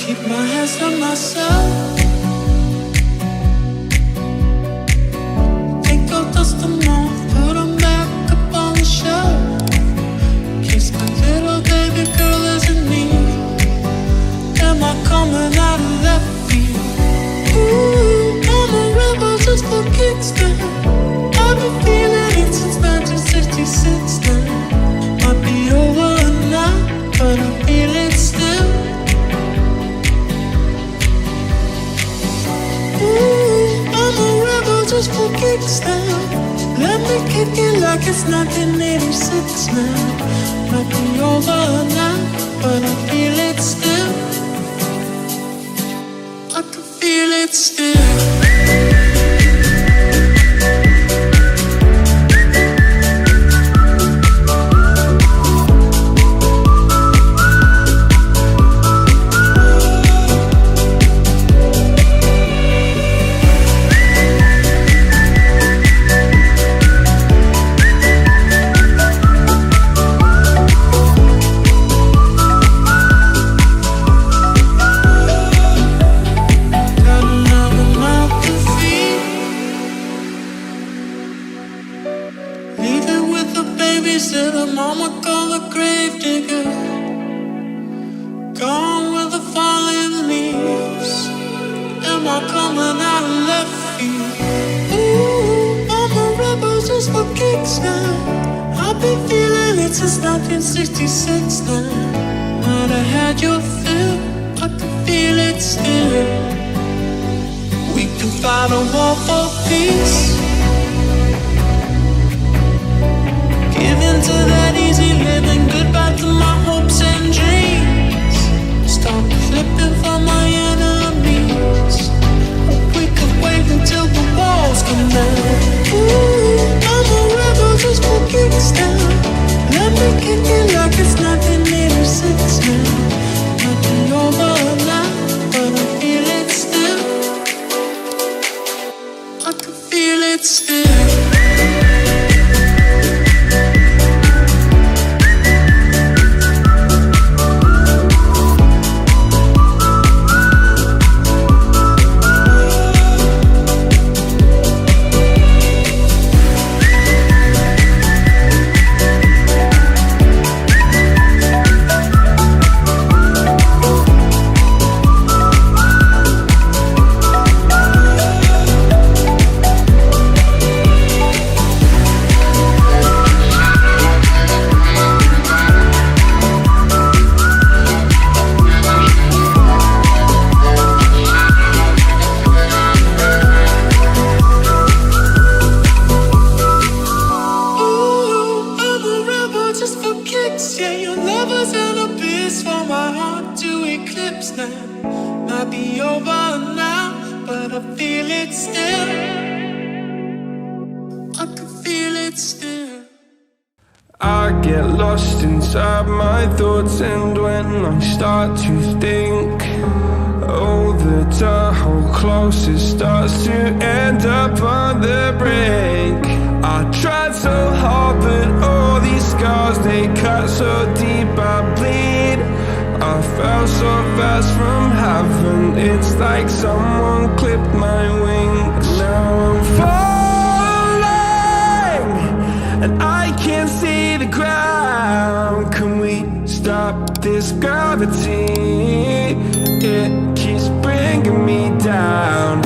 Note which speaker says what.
Speaker 1: Keep my hands on myself. Take out, dust them off, put them back up on the shelf. Kiss my little baby girl isn't me. Am I coming out of left field? Ooh, I'm a rebel just for kicks now. I've been feeling it since 1966 now. Might be over now, but I feel it still. I'm a rebel just for kicks now. Let me kick it like it's 1986 now. Might be over now, but I feel it still. I can feel it still. Got another mouth. babysitter, mama called the grave digger. Gone with the falling leaves. Am I coming out of left field? Ooh, I'm a rebel just for kicks now. I've been feeling it since 1966 now. Might have had your fill, I can feel it still. We can fight a war for peace. Give in to that easy living, goodbye to my hopes and dreams. Stop flipping for my enemies. We could wait until the walls come down. Ooh, I'm a rebel just for kicks now. Let me kick it like it's 1986 now. Nothing over now, but I feel it still. I can feel it still.
Speaker 2: I get lost inside my thoughts, and when I start to think, oh, the Tahoe closest starts to end up on the brink. I tried so hard, but all these scars, they cut so deep I bleed. I fell so fast from heaven, it's like someone clipped my wings. Now I'm falling, and I can't see the ground. Can we stop this gravity? It keeps bringing me down.